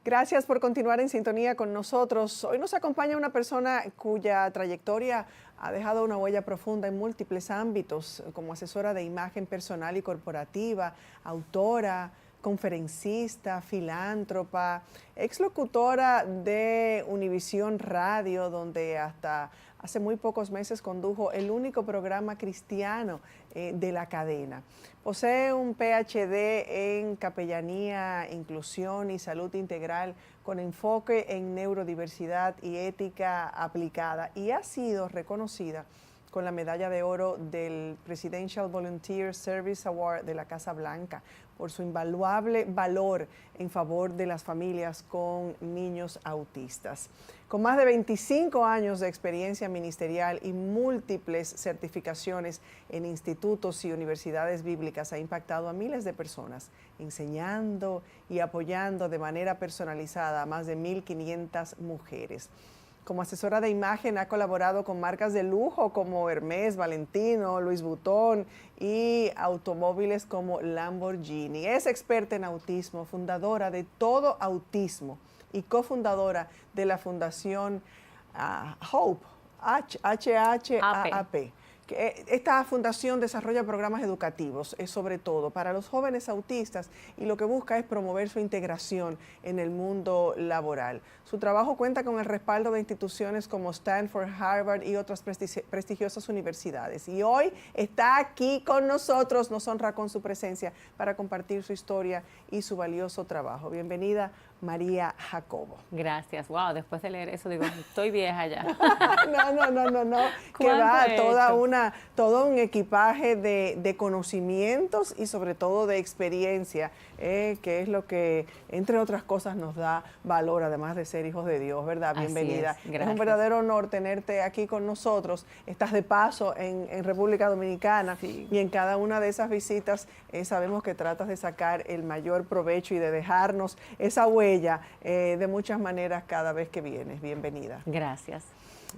Gracias por continuar en sintonía con nosotros. Hoy nos acompaña una persona cuya trayectoria ha dejado una huella profunda en múltiples ámbitos, como asesora de imagen personal y corporativa, autora, conferencista, filántropa, exlocutora de Univisión Radio, donde hasta hace muy pocos meses condujo el único programa cristiano de la cadena. Posee un PhD en capellanía, inclusión y salud integral con enfoque en neurodiversidad y ética aplicada, y ha sido reconocida con la medalla de oro del Presidential Volunteer Service Award de la Casa Blanca por su invaluable valor en favor de las familias con niños autistas. Con más de 25 años de experiencia ministerial y múltiples certificaciones en institutos y universidades bíblicas, ha impactado a miles de personas, enseñando y apoyando de manera personalizada a más de 1,500 mujeres. Como asesora de imagen ha colaborado con marcas de lujo como Hermès, Valentino, Louis Vuitton y automóviles como Lamborghini. Es experta en autismo, fundadora de Todo Autismo y cofundadora de la Fundación Hope, HHAP. Esta fundación desarrolla programas educativos, sobre todo para los jóvenes autistas, y lo que busca es promover su integración en el mundo laboral. Su trabajo cuenta con el respaldo de instituciones como Stanford, Harvard y otras prestigiosas universidades. Y hoy está aquí con nosotros, nos honra con su presencia para compartir su historia y su valioso trabajo. Bienvenida, María Jacobo. Gracias. Wow, después de leer eso digo, estoy vieja ya. No. Que va todo un equipaje de conocimientos y sobre todo de experiencia, que es lo que, entre otras cosas, nos da valor, además de ser hijos de Dios, ¿verdad? Bienvenida. Es un verdadero honor tenerte aquí con nosotros. Estás de paso en República Dominicana, sí, y en cada una de esas visitas sabemos que tratas de sacar el mayor provecho y de dejarnos esa huella de muchas maneras cada vez que vienes. Bienvenida. Gracias.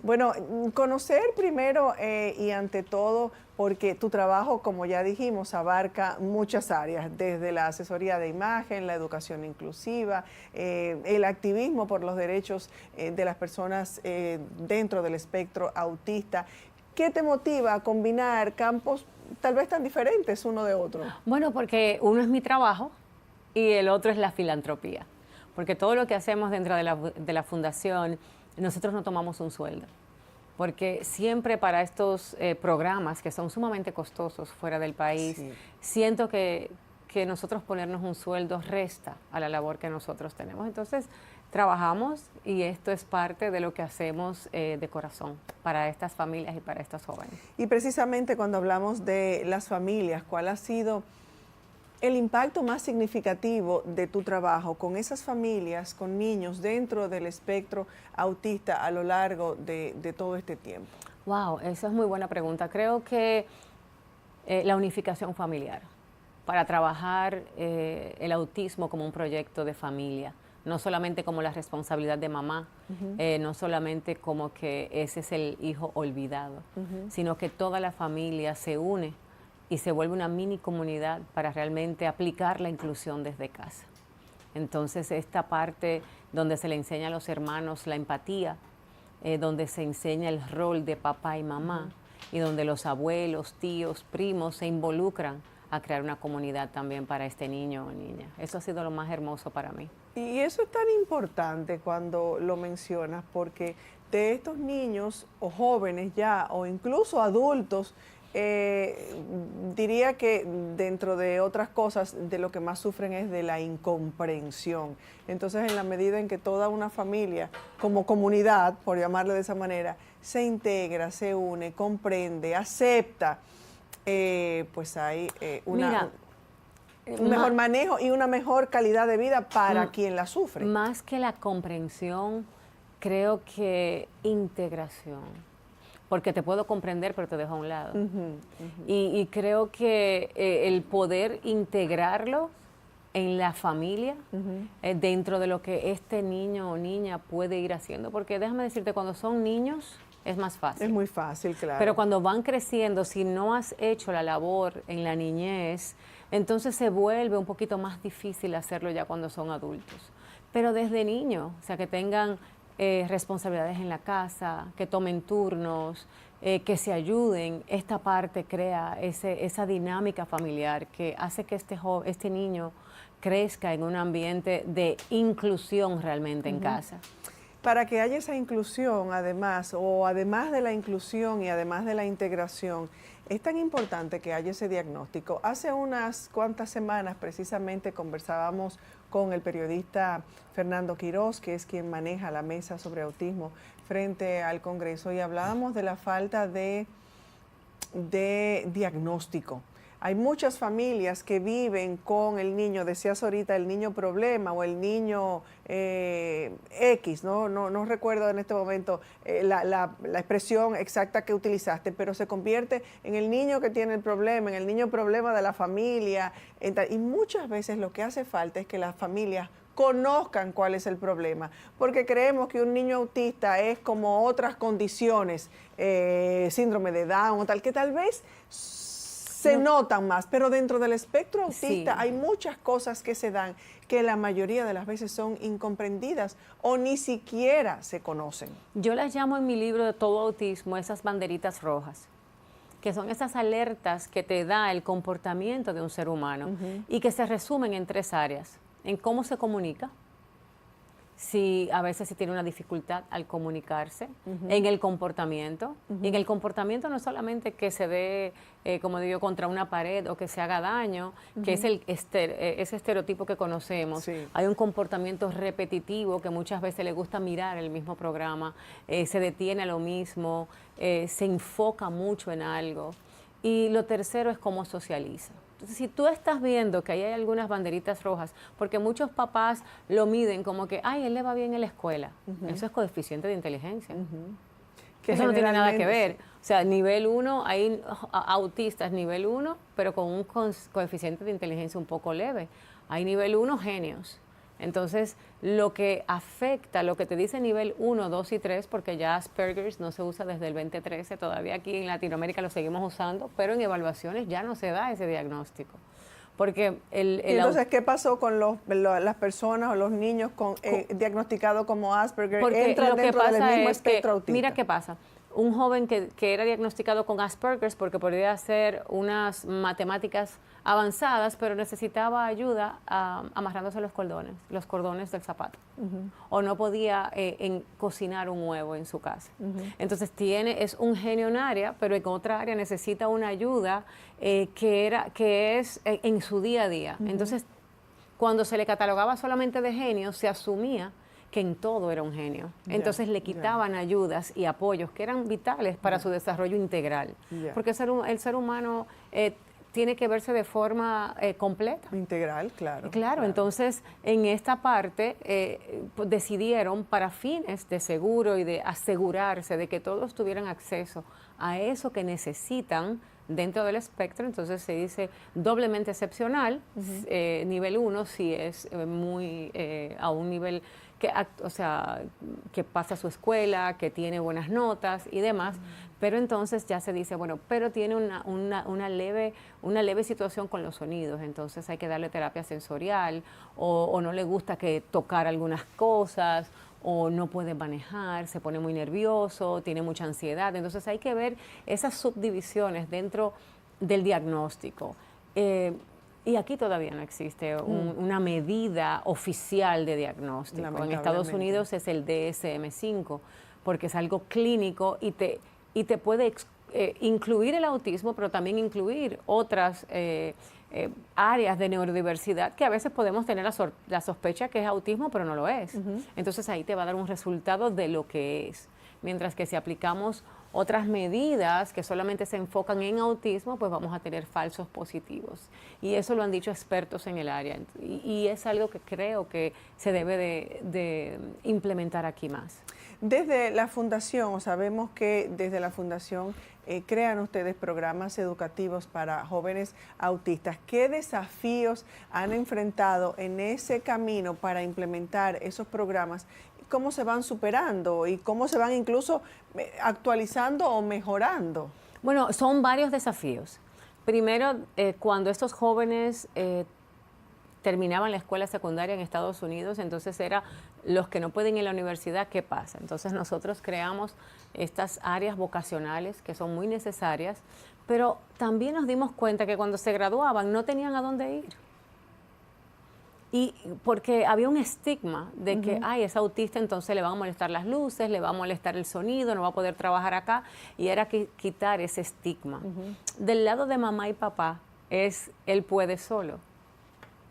Bueno, conocer primero y ante todo, porque tu trabajo, como ya dijimos, abarca muchas áreas, desde la asesoría de imagen, la educación inclusiva, el activismo por los derechos de las personas dentro del espectro autista. ¿Qué te motiva a combinar campos tal vez tan diferentes uno de otro? Bueno, porque uno es mi trabajo y el otro es la filantropía. Porque todo lo que hacemos dentro de la fundación, nosotros no tomamos un sueldo. Porque siempre para estos programas que son sumamente costosos fuera del país, sí, siento que nosotros ponernos un sueldo resta a la labor que nosotros tenemos. Entonces, trabajamos y esto es parte de lo que hacemos de corazón para estas familias y para estos jóvenes. Y precisamente cuando hablamos de las familias, ¿cuál ha sido el impacto más significativo de tu trabajo con esas familias, con niños dentro del espectro autista a lo largo de todo este tiempo? Wow, esa es muy buena pregunta. Creo que la unificación familiar, para trabajar el autismo como un proyecto de familia, no solamente como la responsabilidad de mamá, no solamente como que ese es el hijo olvidado, sino que toda la familia se une y se vuelve una mini comunidad para realmente aplicar la inclusión desde casa. Entonces, esta parte donde se le enseña a los hermanos la empatía, donde se enseña el rol de papá y mamá, y donde los abuelos, tíos, primos se involucran a crear una comunidad también para este niño o niña. Eso ha sido lo más hermoso para mí. Y eso es tan importante cuando lo mencionas, porque de estos niños o jóvenes ya, o incluso adultos, diría que dentro de otras cosas, de lo que más sufren es de la incomprensión. Entonces, en la medida en que toda una familia, como comunidad, por llamarle de esa manera, se integra, se une, comprende, acepta, pues hay un mejor manejo y una mejor calidad de vida para quien la sufre. Más que la comprensión, creo que integración. Porque te puedo comprender, pero te dejo a un lado. Y creo que el poder integrarlo en la familia, dentro de lo que este niño o niña puede ir haciendo. Porque déjame decirte, cuando son niños es más fácil. Es muy fácil, claro. Pero cuando van creciendo, si no has hecho la labor en la niñez, entonces se vuelve un poquito más difícil hacerlo ya cuando son adultos. pero desde niños, o sea, que tengan responsabilidades en la casa, que tomen turnos, que se ayuden. Esta parte crea esa dinámica familiar que hace que este niño crezca en un ambiente de inclusión realmente en casa. Para que haya esa inclusión, además, o además de la inclusión y además de la integración, es tan importante que haya ese diagnóstico. Hace unas cuantas semanas precisamente conversábamos con el periodista Fernando Quiroz, que es quien maneja la mesa sobre autismo frente al Congreso, y hablábamos de la falta de diagnóstico. Hay muchas familias que viven con el niño, decías ahorita, el niño problema o el niño X, no recuerdo en este momento la expresión exacta que utilizaste, pero se convierte en el niño que tiene el problema, en el niño problema de la familia. Y muchas veces lo que hace falta es que las familias conozcan cuál es el problema, porque creemos que un niño autista es como otras condiciones, síndrome de Down o tal, que tal vez se notan más, pero dentro del espectro autista hay muchas cosas que se dan que la mayoría de las veces son incomprendidas o ni siquiera se conocen. Yo las llamo en mi libro de Todo Autismo esas banderitas rojas, que son esas alertas que te da el comportamiento de un ser humano y que se resumen en 3 áreas: en cómo se comunica, si a veces tiene una dificultad al comunicarse, en el comportamiento. Y en el comportamiento no solamente que se dé, como digo, contra una pared o que se haga daño, que es ese estereotipo que conocemos. Sí. Hay un comportamiento repetitivo que muchas veces le gusta mirar el mismo programa, se detiene a lo mismo, se enfoca mucho en algo. Y lo tercero es cómo socializa. Entonces, si tú estás viendo que ahí hay algunas banderitas rojas, porque muchos papás lo miden como que, ay, él le va bien en la escuela. Eso es coeficiente de inteligencia. Eso no tiene nada que ver. O sea, nivel 1, hay autistas nivel 1, pero con un coeficiente de inteligencia un poco leve. Hay nivel 1 genios. Entonces, lo que afecta, lo que te dice nivel 1, 2 y 3, porque ya Asperger's no se usa desde el 2013, todavía aquí en Latinoamérica lo seguimos usando, pero en evaluaciones ya no se da ese diagnóstico. Porque entonces, ¿qué pasó con las personas o los niños diagnosticados como Asperger? Porque entran lo que dentro pasa del mismo es espectro que, autista. mira qué pasa. Un joven que era diagnosticado con Asperger's porque podía hacer unas matemáticas avanzadas, pero necesitaba ayuda amarrándose los cordones del zapato. O no podía cocinar un huevo en su casa. Entonces es un genio en un área, pero en otra área necesita una ayuda que es en su día a día. Entonces, cuando se le catalogaba solamente de genio, se asumía que en todo era un genio. Entonces le quitaban ayudas y apoyos que eran vitales para su desarrollo integral. Porque el ser humano tiene que verse de forma completa. Integral, claro. Claro, entonces en esta parte pues decidieron, para fines de seguro y de asegurarse de que todos tuvieran acceso a eso que necesitan dentro del espectro, entonces se dice doblemente excepcional, nivel 1 si es muy a un nivel que pasa su escuela, que tiene buenas notas y demás, pero entonces ya se dice, bueno, pero tiene una leve situación con los sonidos, entonces hay que darle terapia sensorial, o no le gusta que tocar algunas cosas, o no puede manejar, se pone muy nervioso, tiene mucha ansiedad, entonces hay que ver esas subdivisiones dentro del diagnóstico. Y aquí todavía no existe una medida oficial de diagnóstico. En Estados Unidos es el DSM-5, porque es algo clínico y te puede incluir el autismo, pero también incluir otras áreas de neurodiversidad que a veces podemos tener la sospecha que es autismo, pero no lo es. Entonces ahí te va a dar un resultado de lo que es. Mientras que si aplicamos otras medidas que solamente se enfocan en autismo, pues vamos a tener falsos positivos. Y eso lo han dicho expertos en el área. Y es algo que creo que se debe de implementar aquí más. Desde la Fundación, sabemos que desde la Fundación crean ustedes programas educativos para jóvenes autistas. ¿Qué desafíos han enfrentado en ese camino para implementar esos programas? ¿Cómo se van superando y cómo se van incluso actualizando o mejorando? Bueno, son varios desafíos. Primero, cuando estos jóvenes terminaban la escuela secundaria en Estados Unidos, entonces era los que no pueden ir a la universidad, ¿qué pasa? Entonces nosotros creamos estas áreas vocacionales que son muy necesarias, pero también nos dimos cuenta que cuando se graduaban no tenían a dónde ir. Y porque había un estigma de que, ay, es autista, entonces le van a molestar las luces, le va a molestar el sonido, no va a poder trabajar acá. Y era quitar ese estigma. Del lado de mamá y papá es, él puede solo.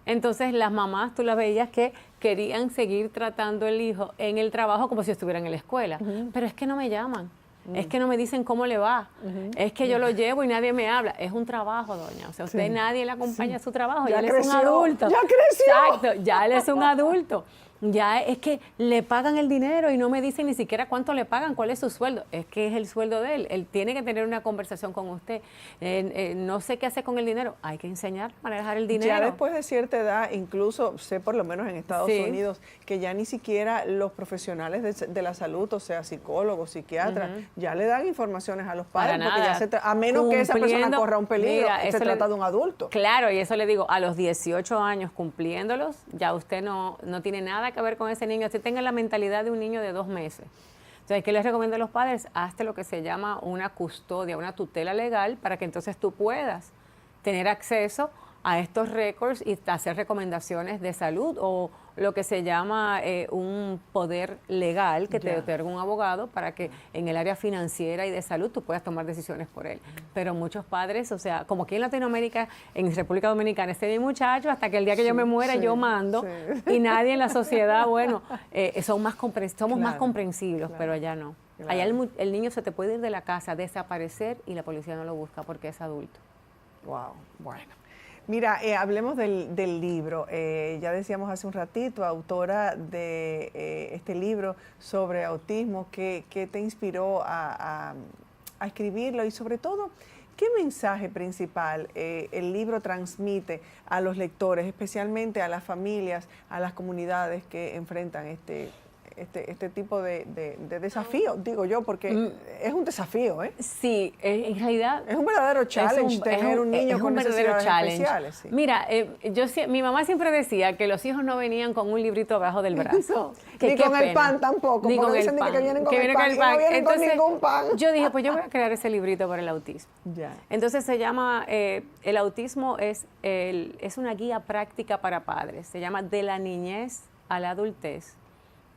Entonces las mamás, tú las veías que querían seguir tratando el hijo en el trabajo como si estuvieran en la escuela. Pero es que no me llaman. Es que no me dicen cómo le va. Es que yo lo llevo y nadie me habla. Es un trabajo, doña. O sea, usted nadie le acompaña a su trabajo. Ya él es un adulto. Ya creció. Exacto, ya él es un adulto. Ya es que le pagan el dinero y no me dicen ni siquiera cuánto le pagan, cuál es su sueldo. Es que es el sueldo de él. Él tiene que tener una conversación con usted. No sé qué hacer con el dinero. Hay que enseñar a manejar el dinero. Ya después de cierta edad, incluso sé por lo menos en Estados Unidos, que ya ni siquiera los profesionales de la salud, o sea, psicólogos, psiquiatras, ya le dan informaciones a los padres. Para porque nada. Ya a menos que esa persona corra un peligro, se trata de un adulto. Claro, y eso le digo, a los 18 años cumpliéndolos, ya usted no tiene nada que ver con ese niño, así tenga la mentalidad de un niño de 2 meses. Entonces, ¿qué les recomiendo a los padres? Hazte lo que se llama una custodia, una tutela legal, para que entonces tú puedas tener acceso a estos récords y hacer recomendaciones de salud o lo que se llama un poder legal que te otorga un abogado para que en el área financiera y de salud tú puedas tomar decisiones por él. Pero muchos padres, o sea, como aquí en Latinoamérica, en República Dominicana, este mi muchacho, hasta que el día que yo me muera yo mando, y nadie en la sociedad, bueno, somos más comprensivos, pero allá no. Allá el niño se te puede ir de la casa, desaparecer y la policía no lo busca porque es adulto. Wow, bueno. Mira, hablemos del libro. Ya decíamos hace un ratito, autora de este libro sobre autismo, ¿qué te inspiró a escribirlo? Y sobre todo, ¿qué mensaje principal el libro transmite a los lectores, especialmente a las familias, a las comunidades que enfrentan este tipo de desafío, digo yo, porque es un desafío, ¿eh? Sí, en realidad es un verdadero challenge tener un niño con necesidades especiales. Sí. Mira, mi mamá siempre decía que los hijos no venían con un librito abajo del brazo. Ni con el pan tampoco, ni porque con dicen el pan, que vienen con el pan, y no vienen entonces, con ningún pan. Yo dije, pues yo voy a crear ese librito para el autismo. Entonces se llama, el autismo es una guía práctica para padres. Se llama De la niñez a la adultez,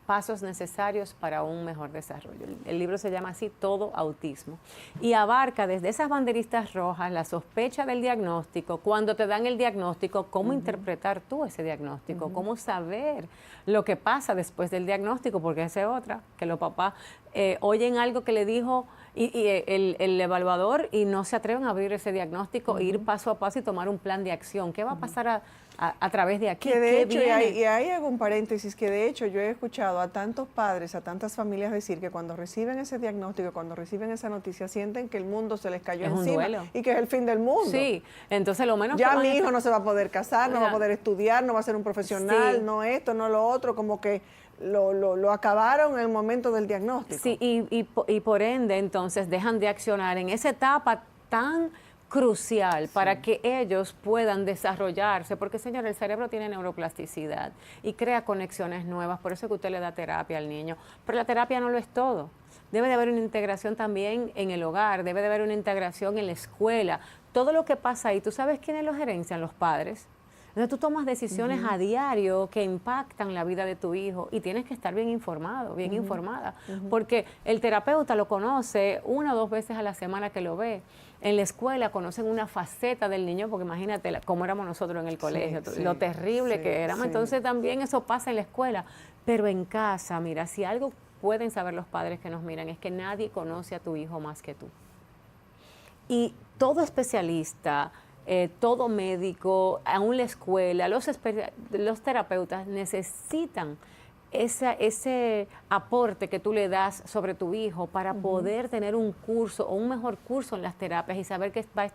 pasos necesarios para un mejor desarrollo. El libro se llama así, Todo Autismo, y abarca desde esas banderistas rojas, la sospecha del diagnóstico, cuando te dan el diagnóstico, cómo interpretar tú ese diagnóstico, cómo saber lo que pasa después del diagnóstico, porque esa es otra, que los papás oyen algo que le dijo el evaluador y no se atreven a abrir ese diagnóstico, ir paso a paso y tomar un plan de acción. ¿Qué va a pasar a través de aquí? Que de hecho, y ahí hago un paréntesis, que de hecho yo he escuchado a tantos padres, a tantas familias decir que cuando reciben ese diagnóstico, cuando reciben esa noticia, sienten que el mundo se les cayó encima y que es el fin del mundo. Sí, entonces lo menos ya mi hijo no se va a poder casar, no va a poder estudiar, no va a ser un profesional, no esto, no lo otro, como que lo acabaron en el momento del diagnóstico. Sí, y por ende entonces dejan de accionar en esa etapa tan crucial para que ellos puedan desarrollarse, porque señor, el cerebro tiene neuroplasticidad y crea conexiones nuevas, por eso es que usted le da terapia al niño, pero la terapia no lo es todo. Debe de haber una integración también en el hogar, debe de haber una integración en la escuela, todo lo que pasa ahí. ¿Tú sabes quiénes lo gerencian? Los padres. Entonces tú tomas decisiones a diario que impactan la vida de tu hijo y tienes que estar bien informado, bien informada, porque el terapeuta lo conoce 1 o 2 veces a la semana que lo ve. En la escuela conocen una faceta del niño, porque imagínate cómo éramos nosotros en el colegio, lo terrible que éramos. Entonces también eso pasa en la escuela, pero en casa, mira, si algo pueden saber los padres que nos miran es que nadie conoce a tu hijo más que tú. Y todo especialista, todo médico, aún la escuela, los terapeutas necesitan ese aporte que tú le das sobre tu hijo para poder tener un curso o un mejor curso en las terapias y saber que va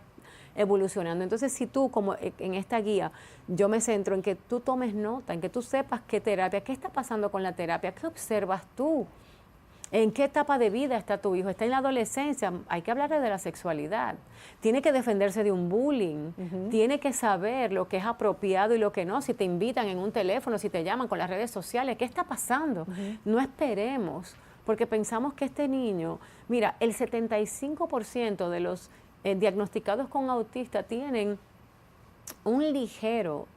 evolucionando. Entonces, si tú, como en esta guía, yo me centro en que tú tomes nota, en que tú sepas qué terapia, qué está pasando con la terapia, qué observas tú. ¿En qué etapa de vida está tu hijo? ¿Está en la adolescencia? Hay que hablarle de la sexualidad. Tiene que defenderse de un bullying. Tiene que saber lo que es apropiado y lo que no. Si te invitan en un teléfono, si te llaman con las redes sociales, ¿qué está pasando? No esperemos, porque pensamos que este niño, mira, el 75% de los diagnosticados con autista tienen un ligero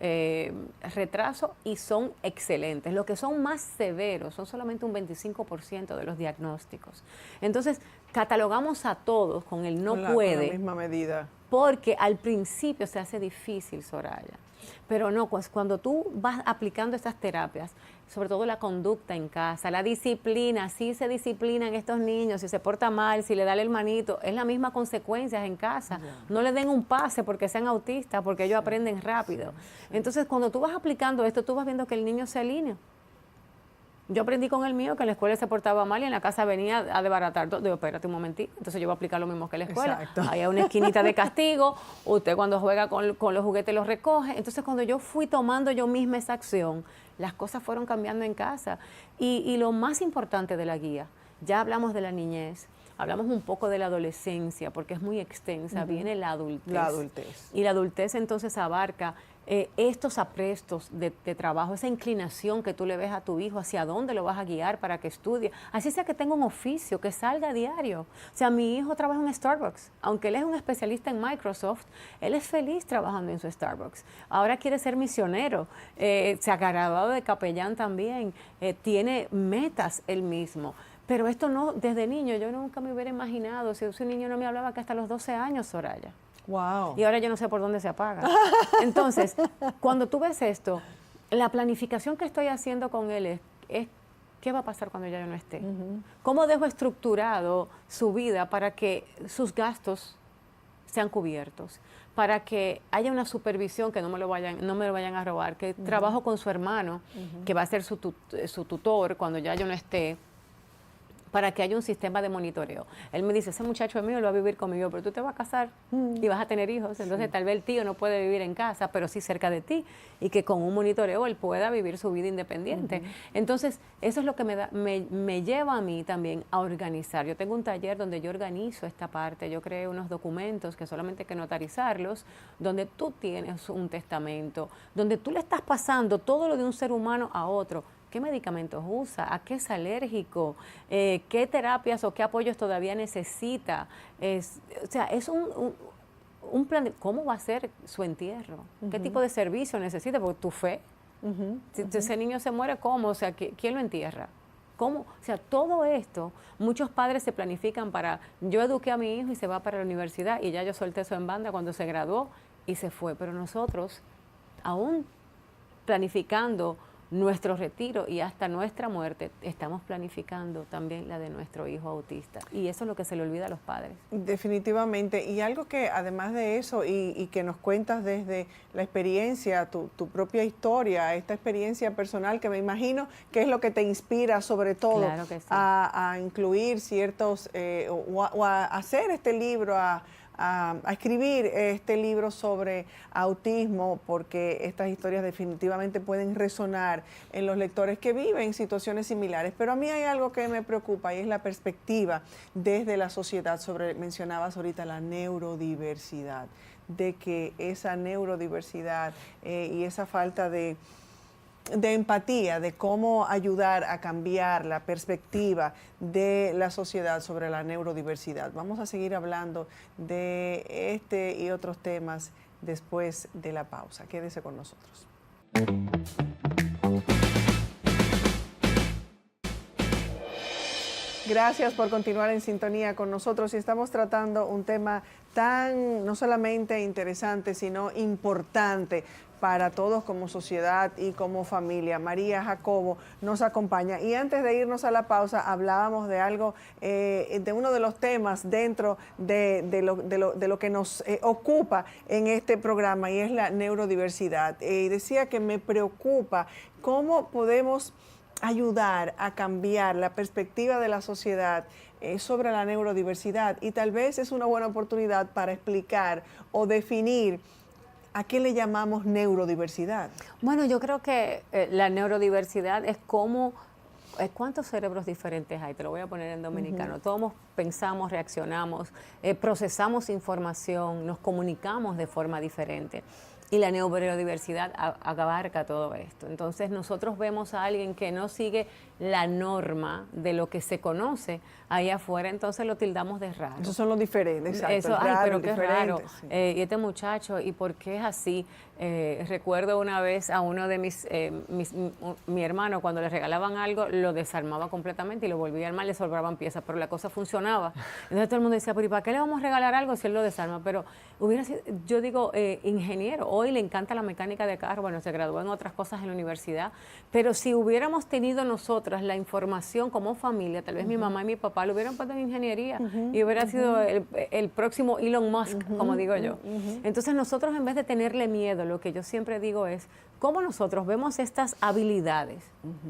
retraso y son excelentes. Los que son más severos son solamente un 25% de los diagnósticos. Entonces, catalogamos a todos con el no puede. Con la misma medida. Porque al principio se hace difícil, Soraya. Pero no, pues cuando tú vas aplicando estas terapias, sobre todo la conducta en casa, la disciplina, sí se disciplinan estos niños, si se porta mal, si le da el hermanito, es la misma consecuencias en casa. No le den un pase porque sean autistas, porque ellos aprenden rápido. Entonces, cuando tú vas aplicando esto, tú vas viendo que el niño se alinea. Yo aprendí con el mío que en la escuela se portaba mal y en la casa venía a desbaratar todo. Digo, espérate un momentito. Entonces yo voy a aplicar lo mismo que en la escuela. Exacto. Hay una esquinita de castigo. Usted cuando juega con los juguetes los recoge. Entonces cuando yo fui tomando yo misma esa acción, las cosas fueron cambiando en casa. Y lo más importante de la guía, ya hablamos de la niñez, hablamos un poco de la adolescencia, porque es muy extensa, viene la adultez. La adultez. Y la adultez entonces abarca estos aprestos de trabajo, esa inclinación que tú le ves a tu hijo, hacia dónde lo vas a guiar para que estudie, así sea que tenga un oficio, que salga a diario. O sea, mi hijo trabaja en Starbucks, aunque él es un especialista en Microsoft, él es feliz trabajando en su Starbucks. Ahora quiere ser misionero, se ha graduado de capellán también, tiene metas él mismo. Pero esto no, desde niño, yo nunca me hubiera imaginado, si ese niño no me hablaba que hasta los 12 años, Soraya. Wow. Y ahora yo no sé por dónde se apaga. Entonces, cuando tú ves esto, la planificación que estoy haciendo con él es ¿qué va a pasar cuando ya yo no esté? ¿Cómo dejo estructurado su vida para que sus gastos sean cubiertos? Para que haya una supervisión, que no me lo vayan a robar, que trabajo con su hermano, que va a ser su tutor cuando ya yo no esté, para que haya un sistema de monitoreo. Él me dice, ese muchacho es mío, él va a vivir conmigo, pero tú te vas a casar y vas a tener hijos, entonces tal vez el tío no puede vivir en casa, pero sí cerca de ti, y que con un monitoreo él pueda vivir su vida independiente. Entonces, eso es lo que me lleva a mí también a organizar. Yo tengo un taller donde yo organizo esta parte, yo creé unos documentos que solamente hay que notarizarlos, donde tú tienes un testamento, donde tú le estás pasando todo lo de un ser humano a otro. ¿Qué medicamentos usa? ¿A qué es alérgico? ¿Qué terapias o qué apoyos todavía necesita? O sea, es un plan de cómo va a ser su entierro. ¿Qué tipo de servicio necesita? Porque tu fe. Si ese niño se muere, ¿cómo? O sea, ¿quién lo entierra? ¿Cómo? O sea, todo esto, muchos padres se planifican para, yo eduqué a mi hijo y se va para la universidad y ya yo solté eso en banda cuando se graduó y se fue. Pero nosotros, aún planificando nuestro retiro y hasta nuestra muerte, estamos planificando también la de nuestro hijo autista. Y eso es lo que se le olvida a los padres. Definitivamente. Y algo que además de eso, y que nos cuentas desde la experiencia, tu propia historia, esta experiencia personal, que me imagino que es lo que te inspira sobre todo Claro que sí. a incluir ciertos, o a hacer este libro, a escribir este libro sobre autismo, porque estas historias definitivamente pueden resonar en los lectores que viven situaciones similares. Pero a mí hay algo que me preocupa y es la perspectiva desde la sociedad sobre, mencionabas ahorita, la neurodiversidad, de que esa neurodiversidad y esa falta de empatía, de cómo ayudar a cambiar la perspectiva de la sociedad sobre la neurodiversidad. Vamos a seguir hablando de este y otros temas después de la pausa. Quédese con nosotros. Gracias por continuar en sintonía con nosotros y estamos tratando un tema tan no solamente interesante, sino importante para todos como sociedad y como familia. María Jacobo nos acompaña y antes de irnos a la pausa hablábamos de algo, de uno de los temas dentro de lo que nos ocupa en este programa y es la neurodiversidad. Y decía que me preocupa cómo podemos ayudar a cambiar la perspectiva de la sociedad sobre la neurodiversidad y tal vez es una buena oportunidad para explicar o definir ¿a qué le llamamos neurodiversidad? Bueno, yo creo que la neurodiversidad es cómo ¿Cuántos cerebros diferentes hay? Te lo voy a poner en dominicano. Todos pensamos, reaccionamos, procesamos información, nos comunicamos de forma diferente. Y la neurodiversidad abarca todo esto. Entonces nosotros vemos a alguien que no sigue la norma de lo que se conoce ahí afuera, entonces lo tildamos de raro. Esos son los diferentes, exacto. Eso, ay, raro, pero qué raro. Sí. Y este muchacho, ¿y por qué es así? Recuerdo una vez a uno de mi hermano, cuando le regalaban algo, lo desarmaba completamente y lo volvía a armar, le sobraban piezas, pero la cosa funcionaba. Entonces todo el mundo decía, pero ¿y para qué le vamos a regalar algo si él lo desarma? Pero hubiera sido, yo digo, ingeniero, hoy le encanta la mecánica de carro, bueno, se graduó en otras cosas en la universidad, pero si hubiéramos tenido nosotras la información como familia, tal vez mi mamá y mi papá lo hubieran puesto en ingeniería y hubiera sido el próximo Elon Musk, como digo yo. Entonces nosotros, en vez de tenerle miedo, lo que yo siempre digo es cómo nosotros vemos estas habilidades,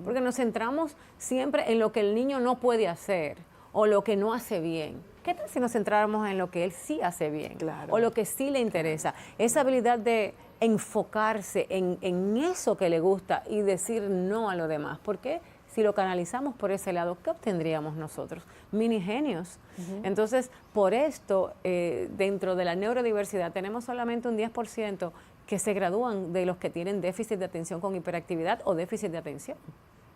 porque nos centramos siempre en lo que el niño no puede hacer o lo que no hace bien. ¿Qué tal si nos centráramos en lo que él sí hace bien? Claro. O lo que sí le interesa? Esa habilidad de enfocarse en eso que le gusta y decir no a lo demás. ¿Por qué? Si lo canalizamos por ese lado, ¿qué obtendríamos nosotros? Mini genios. Entonces, por esto, dentro de la neurodiversidad, tenemos solamente un 10% que se gradúan de los que tienen déficit de atención con hiperactividad o déficit de atención.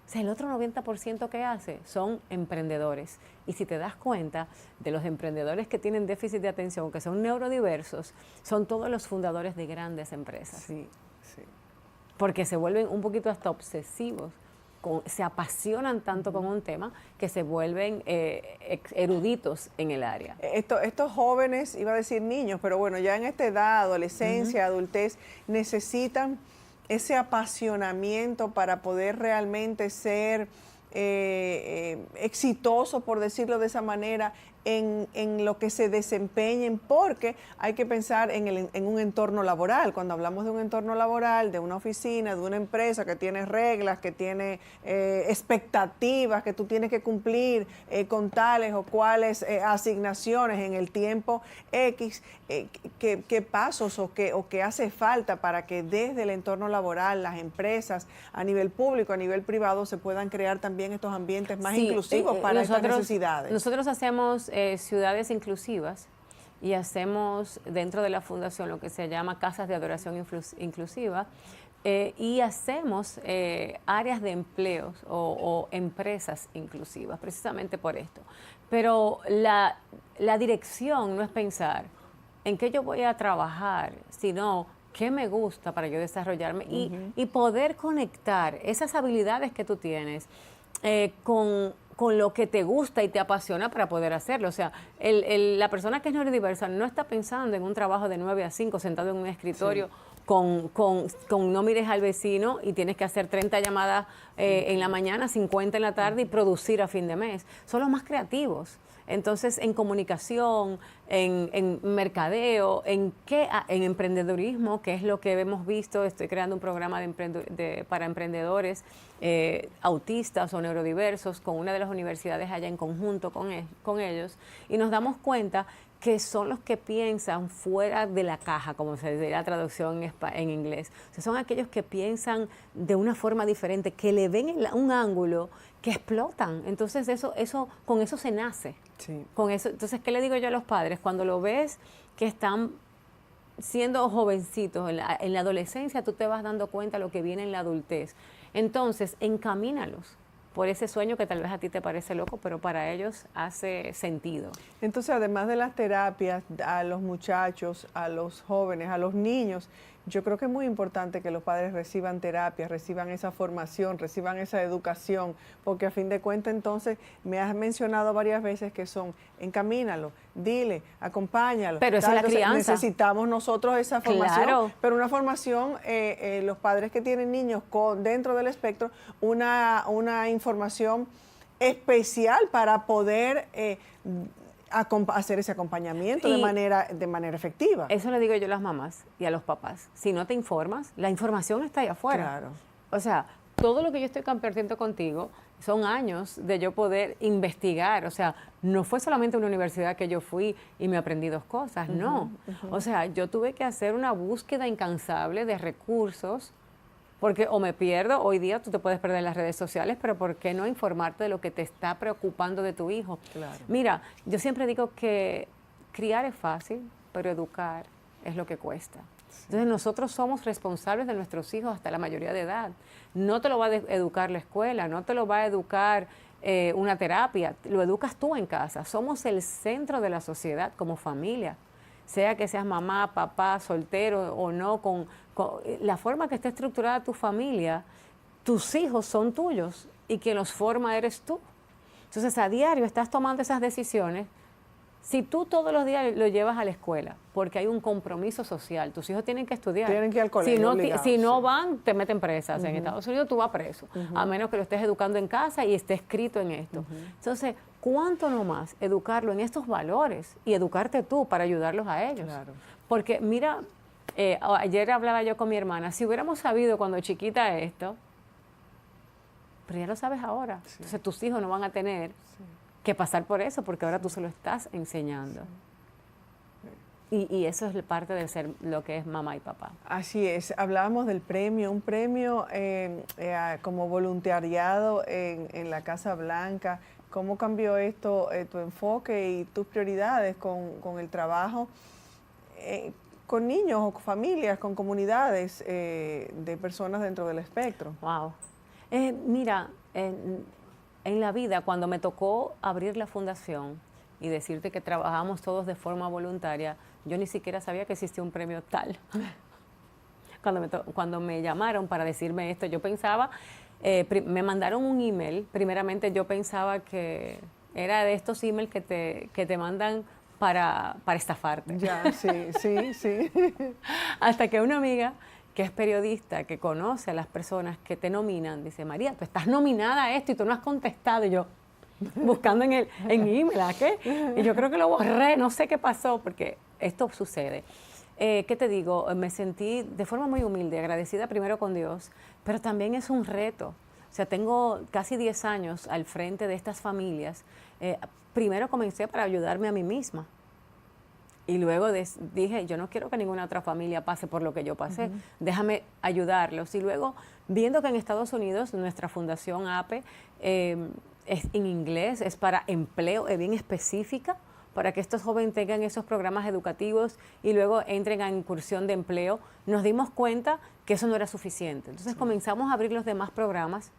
O sea, el otro 90% que hace son emprendedores. Y si te das cuenta, de los emprendedores que tienen déficit de atención, que son neurodiversos, son todos los fundadores de grandes empresas. Sí, sí. Porque se vuelven un poquito hasta obsesivos. Se apasionan tanto con un tema que se vuelven eruditos en el área. Estos jóvenes, iba a decir niños, pero bueno, ya en esta edad, adolescencia, adultez, necesitan ese apasionamiento para poder realmente ser exitoso, por decirlo de esa manera, en lo que se desempeñen, porque hay que pensar en un entorno laboral. Cuando hablamos de un entorno laboral, de una oficina, de una empresa que tiene reglas, que tiene expectativas que tú tienes que cumplir con tales o cuales asignaciones en el tiempo X, ¿qué pasos o qué hace falta para que desde el entorno laboral, las empresas, a nivel público, a nivel privado, se puedan crear también estos ambientes más inclusivos para estas necesidades? Nosotros hacemos ciudades inclusivas y hacemos dentro de la fundación lo que se llama casas de adoración inclusiva y hacemos áreas de empleos o empresas inclusivas, precisamente por esto. Pero la dirección no es pensar en qué yo voy a trabajar, sino qué me gusta para yo desarrollarme y poder conectar esas habilidades que tú tienes con lo que te gusta y te apasiona para poder hacerlo. O sea, la persona que es neurodiversa no está pensando en un trabajo de 9 a 5 sentado en un escritorio. Sí. Con no mires al vecino y tienes que hacer 30 llamadas en la mañana, 50 en la tarde y producir a fin de mes. Son los más creativos. Entonces, en comunicación, en mercadeo, en emprendedurismo, que es lo que hemos visto, estoy creando un programa para emprendedores autistas o neurodiversos con una de las universidades allá en conjunto con ellos, y nos damos cuenta que son los que piensan fuera de la caja, como se dice la traducción en inglés. O sea, son aquellos que piensan de una forma diferente, que le ven un ángulo que explotan. Entonces, con eso se nace. Sí. Con eso. Entonces, ¿qué le digo yo a los padres? Cuando lo ves que están siendo jovencitos, en la adolescencia, tú te vas dando cuenta de lo que viene en la adultez. Entonces, encamínalos por ese sueño que tal vez a ti te parece loco, pero para ellos hace sentido. Entonces, además de las terapias, a los muchachos, a los jóvenes, a los niños, yo creo que es muy importante que los padres reciban terapias, reciban esa formación, reciban esa educación, porque a fin de cuentas, entonces, me has mencionado varias veces que son, encamínalo, dile, acompáñalo. Pero esa es la crianza. Necesitamos nosotros esa formación, claro. Pero una formación, los padres que tienen niños dentro del espectro, una información especial para poder hacer ese acompañamiento de manera efectiva. Eso le digo yo a las mamás y a los papás. Si no te informas, la información está ahí afuera. Claro. O sea, todo lo que yo estoy compartiendo contigo son años de yo poder investigar. O sea, no fue solamente una universidad que yo fui y me aprendí 2 cosas, no. O sea, yo tuve que hacer una búsqueda incansable de recursos Porque o me pierdo, hoy día tú te puedes perder en las redes sociales, pero ¿por qué no informarte de lo que te está preocupando de tu hijo? Claro. Mira, yo siempre digo que criar es fácil, pero educar es lo que cuesta. Entonces nosotros somos responsables de nuestros hijos hasta la mayoría de edad. No te lo va a educar la escuela, no te lo va a educar una terapia, lo educas tú en casa. Somos el centro de la sociedad como familia, sea que seas mamá, papá, soltero o no, con la forma que esté estructurada tu familia, tus hijos son tuyos y quien los forma eres tú. Entonces a diario estás tomando esas decisiones. Si tú todos los días lo llevas a la escuela, porque hay un compromiso social, tus hijos tienen que estudiar. Tienen que ir al colegio. Si no van, te meten presas. En Estados Unidos tú vas preso, a menos que lo estés educando en casa y esté escrito en esto. Entonces, ¿cuánto nomás educarlo en estos valores y educarte tú para ayudarlos a ellos? Claro. Porque mira, ayer hablaba yo con mi hermana, si hubiéramos sabido cuando chiquita esto, pero ya lo sabes ahora. Sí. Entonces tus hijos no van a tener que pasar por eso, porque ahora tú se lo estás enseñando. Y eso es parte de ser lo que es mamá y papá. Así es. Hablábamos del premio, un premio como voluntariado en la Casa Blanca. ¿Cómo cambió esto tu enfoque y tus prioridades con el trabajo con niños o familias, con comunidades de personas dentro del espectro? Wow. Mira, en la vida, cuando me tocó abrir la fundación y decirte que trabajamos todos de forma voluntaria, yo ni siquiera sabía que existía un premio tal. Cuando me llamaron para decirme esto, yo pensaba, me mandaron un email, primeramente yo pensaba que era de estos emails que te mandan para estafarte. Ya, sí. Hasta que una amiga que es periodista, que conoce a las personas que te nominan, dice, María, tú estás nominada a esto y tú no has contestado. Y yo, buscando en mi email, ¿a qué? Y yo creo que lo borré, no sé qué pasó, porque esto sucede. ¿Qué te digo? Me sentí de forma muy humilde, agradecida primero con Dios, pero también es un reto. O sea, tengo casi 10 años al frente de estas familias. Primero comencé para ayudarme a mí misma. Y luego dije, yo no quiero que ninguna otra familia pase por lo que yo pasé, déjame ayudarlos. Y luego, viendo que en Estados Unidos nuestra fundación APE es en inglés, es para empleo, es bien específica, para que estos jóvenes tengan esos programas educativos y luego entren a incursión de empleo, nos dimos cuenta que eso no era suficiente. Entonces comenzamos a abrir los demás programas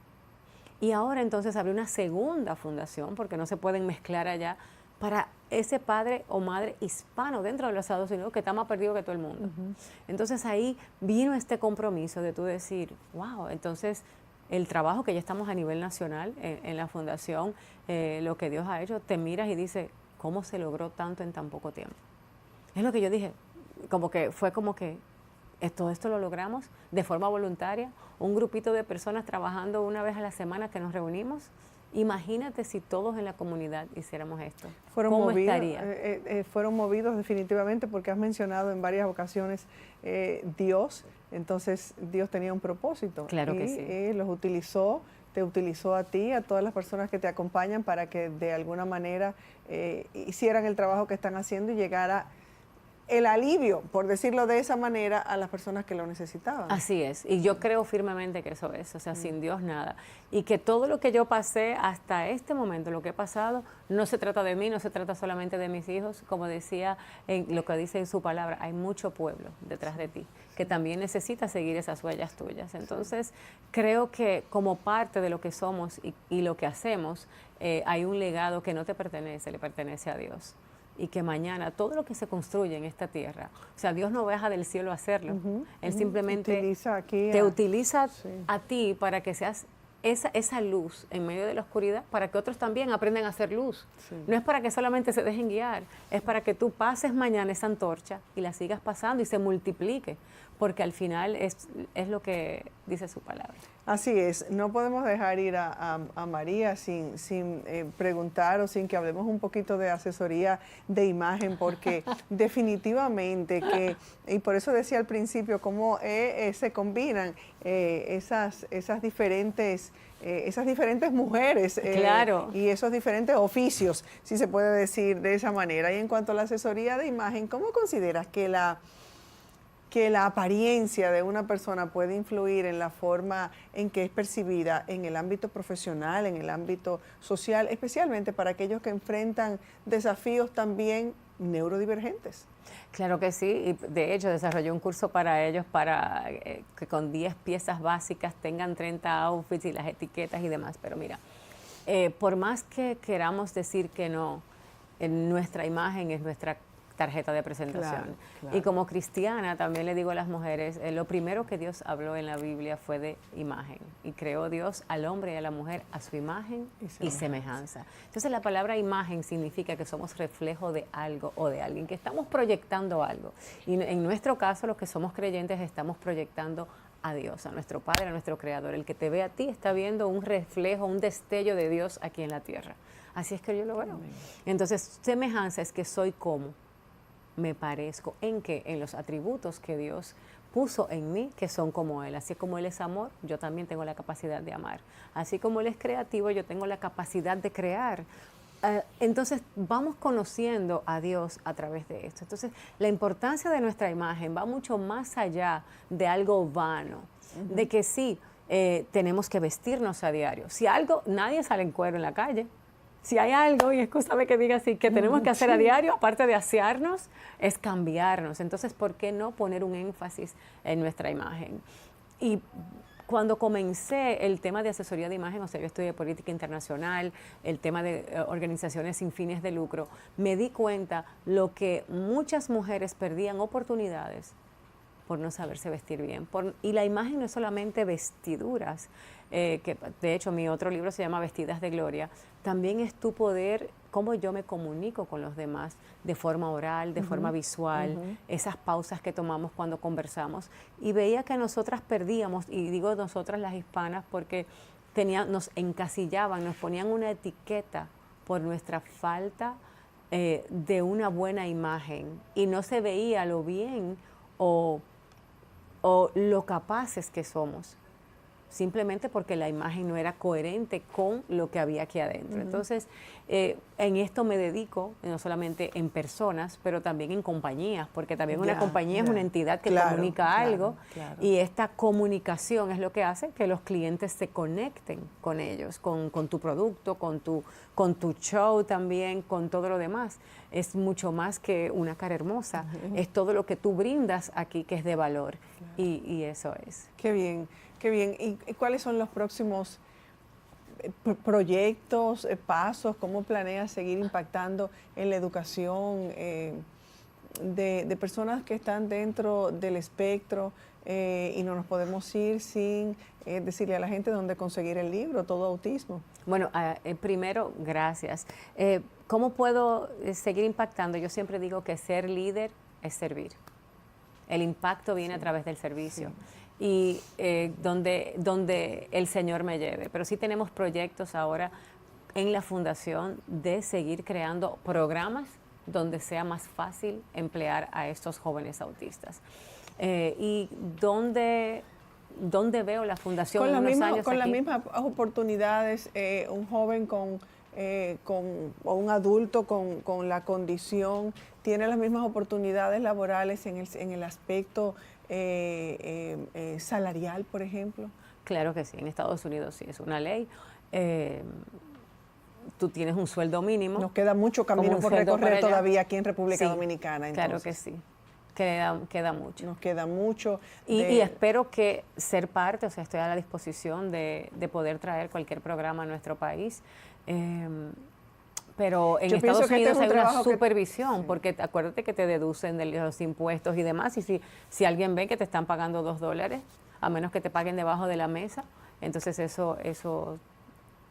y ahora entonces abrí una segunda fundación, porque no se pueden mezclar allá, para ese padre o madre hispano dentro de los Estados Unidos que está más perdido que todo el mundo. Entonces ahí vino este compromiso de tú decir, wow, entonces el trabajo que ya estamos a nivel nacional en la fundación, lo que Dios ha hecho, te miras y dices, ¿cómo se logró tanto en tan poco tiempo? Es lo que yo dije, fue como que todo esto lo logramos de forma voluntaria, un grupito de personas trabajando una vez a la semana que nos reunimos. Imagínate si todos en la comunidad hiciéramos esto. ¿Cómo estaría? Fueron movidos definitivamente, porque has mencionado en varias ocasiones Dios. Entonces Dios tenía un propósito. Claro que sí. Los utilizó, te utilizó a ti, a todas las personas que te acompañan para que de alguna manera hicieran el trabajo que están haciendo y llegara el alivio, por decirlo de esa manera, a las personas que lo necesitaban. Así es, y yo creo firmemente que eso es, o sea, sin Dios nada. Y que todo lo que yo pasé hasta este momento, lo que he pasado, no se trata de mí, no se trata solamente de mis hijos, como decía en lo que dice en su palabra, hay mucho pueblo detrás de ti, que también necesita seguir esas huellas tuyas. Entonces, creo que como parte de lo que somos y lo que hacemos, hay un legado que no te pertenece, le pertenece a Dios. Y que mañana todo lo que se construye en esta tierra, o sea, Dios no baja del cielo a hacerlo. Él simplemente te utiliza a ti para que seas esa luz en medio de la oscuridad, para que otros también aprendan a hacer luz. No es para que solamente se dejen guiar, es para que tú pases mañana esa antorcha y la sigas pasando y se multiplique, porque al final es lo que dice su palabra. Así es, no podemos dejar ir a María sin preguntar o sin que hablemos un poquito de asesoría de imagen, porque definitivamente y por eso decía al principio cómo se combinan esas diferentes mujeres claro. Y esos diferentes oficios, si se puede decir de esa manera. Y en cuanto a la asesoría de imagen, ¿cómo consideras que que la apariencia de una persona puede influir en la forma en que es percibida en el ámbito profesional, en el ámbito social, especialmente para aquellos que enfrentan desafíos también neurodivergentes. Claro que sí, y de hecho desarrollé un curso para ellos para que con 10 piezas básicas tengan 30 outfits y las etiquetas y demás, pero mira, por más que queramos decir que no, nuestra imagen es nuestra tarjeta de presentación. Claro, claro. Y como cristiana también le digo a las mujeres, lo primero que Dios habló en la Biblia fue de imagen. Y creó Dios al hombre y a la mujer a su imagen y semejanza. Entonces la palabra imagen significa que somos reflejo de algo o de alguien, que estamos proyectando algo. Y en nuestro caso, los que somos creyentes, estamos proyectando a Dios, a nuestro Padre, a nuestro Creador. El que te ve a ti está viendo un reflejo, un destello de Dios aquí en la tierra. Así es que yo lo veo. Entonces, semejanza es que soy como me parezco. ¿En qué? En los atributos que Dios puso en mí, que son como Él. Así como Él es amor, yo también tengo la capacidad de amar. Así como Él es creativo, yo tengo la capacidad de crear. Entonces, vamos conociendo a Dios a través de esto. Entonces, la importancia de nuestra imagen va mucho más allá de algo vano, de que sí, tenemos que vestirnos a diario. Si algo, nadie sale en cuero en la calle. Si hay algo, y escúchame que diga así, que tenemos que hacer a diario, aparte de asearnos, es cambiarnos. Entonces, ¿por qué no poner un énfasis en nuestra imagen? Y cuando comencé el tema de asesoría de imagen, o sea, yo estudié política internacional, el tema de organizaciones sin fines de lucro, me di cuenta lo que muchas mujeres perdían oportunidades por no saberse vestir bien. Y la imagen no es solamente vestiduras, que de hecho mi otro libro se llama Vestidas de Gloria, también es tu poder, cómo yo me comunico con los demás de forma oral, de forma visual, esas pausas que tomamos cuando conversamos. Y veía que nosotras perdíamos, y digo nosotras las hispanas porque nos encasillaban, nos ponían una etiqueta por nuestra falta de una buena imagen y no se veía lo bien o lo capaces que somos, simplemente porque la imagen no era coherente con lo que había aquí adentro. Entonces, en esto me dedico, no solamente en personas, pero también en compañías, porque también una compañía es una entidad que comunica algo, y esta comunicación es lo que hace que los clientes se conecten con ellos, con tu producto, con tu show también, con todo lo demás. Es mucho más que una cara hermosa, es todo lo que tú brindas aquí que es de valor, y eso es. Qué bien. Qué bien. ¿Y cuáles son los próximos proyectos, pasos? ¿Cómo planeas seguir impactando en la educación de personas que están dentro del espectro y no nos podemos ir sin decirle a la gente dónde conseguir el libro, Todo Autismo? Bueno, primero, gracias. ¿Cómo puedo seguir impactando? Yo siempre digo que ser líder es servir. El impacto viene a través del servicio. Y donde el Señor me lleve. Pero sí tenemos proyectos ahora en la Fundación de seguir creando programas donde sea más fácil emplear a estos jóvenes autistas. Y donde veo la Fundación en unos años con las aquí. mismas oportunidades, un joven o un adulto con la condición tiene las mismas oportunidades laborales en el aspecto salarial, por ejemplo. Claro que sí, en Estados Unidos sí es una ley. Tú tienes un sueldo mínimo. Nos queda mucho camino por recorrer todavía aquí en República Dominicana. Entonces. Claro que sí, queda mucho. Nos queda mucho. Y espero que ser parte, o sea, estoy a la disposición de poder traer cualquier programa a nuestro país. Pero en Estados Unidos hay una supervisión, porque acuérdate que te deducen de los impuestos y demás, y si alguien ve que te están pagando $2, a menos que te paguen debajo de la mesa, entonces eso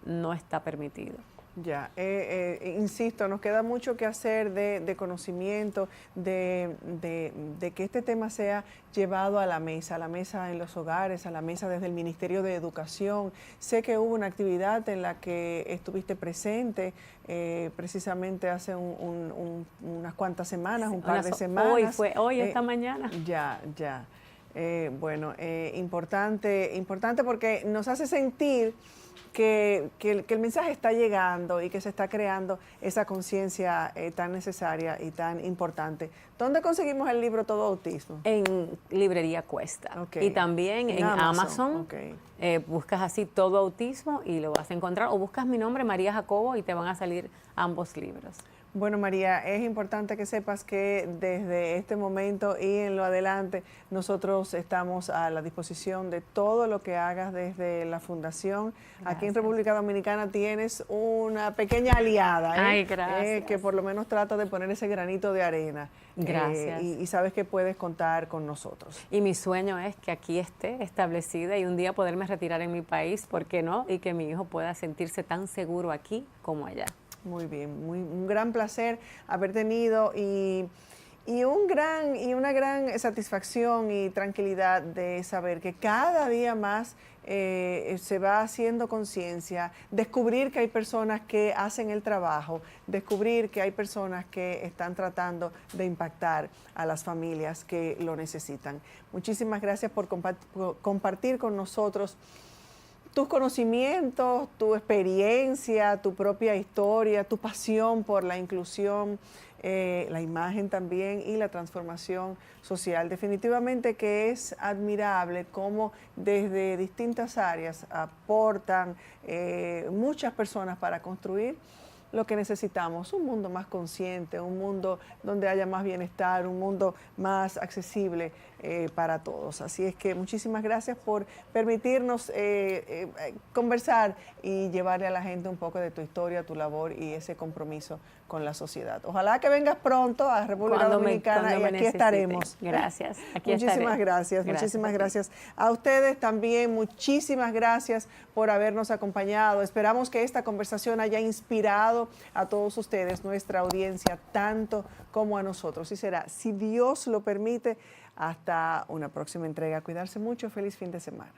no está permitido. Ya, insisto, nos queda mucho que hacer de conocimiento, de que este tema sea llevado a la mesa en los hogares, a la mesa desde el Ministerio de Educación. Sé que hubo una actividad en la que estuviste presente precisamente hace unas cuantas semanas, un par de semanas. Hoy esta mañana. Ya. Bueno, importante porque nos hace sentir que el mensaje está llegando y que se está creando esa conciencia tan necesaria y tan importante. ¿Dónde conseguimos el libro Todo Autismo? En Librería Cuesta. Okay. Y también en Amazon. Okay. Buscas así Todo Autismo y lo vas a encontrar. O buscas mi nombre, María Jacobo, y te van a salir ambos libros. Bueno, María, es importante que sepas que desde este momento y en lo adelante nosotros estamos a la disposición de todo lo que hagas desde la Fundación. Gracias. Aquí en República Dominicana tienes una pequeña aliada, Ay, gracias. que por lo menos trata de poner ese granito de arena. Gracias. Y sabes que puedes contar con nosotros. Y mi sueño es que aquí esté establecida y un día poderme retirar en mi país, ¿por qué no? Y que mi hijo pueda sentirse tan seguro aquí como allá. Muy bien, un gran placer haber tenido y una gran satisfacción y tranquilidad de saber que cada día más se va haciendo conciencia, descubrir que hay personas que hacen el trabajo, descubrir que hay personas que están tratando de impactar a las familias que lo necesitan. Muchísimas gracias por compartir con nosotros tus conocimientos, tu experiencia, tu propia historia, tu pasión por la inclusión, la imagen también y la transformación social. Definitivamente que es admirable cómo desde distintas áreas aportan muchas personas para construir lo que necesitamos, un mundo más consciente, un mundo donde haya más bienestar, un mundo más accesible para todos. Así es que muchísimas gracias por permitirnos conversar y llevarle a la gente un poco de tu historia, tu labor y ese compromiso con la sociedad. Ojalá que vengas pronto a República Dominicana y aquí estaremos. Gracias. Aquí muchísimas gracias, muchísimas gracias. A ustedes también, muchísimas gracias por habernos acompañado. Esperamos que esta conversación haya inspirado a todos ustedes, nuestra audiencia, tanto como a nosotros. Y será, si Dios lo permite, hasta una próxima entrega. Cuidarse mucho. Feliz fin de semana.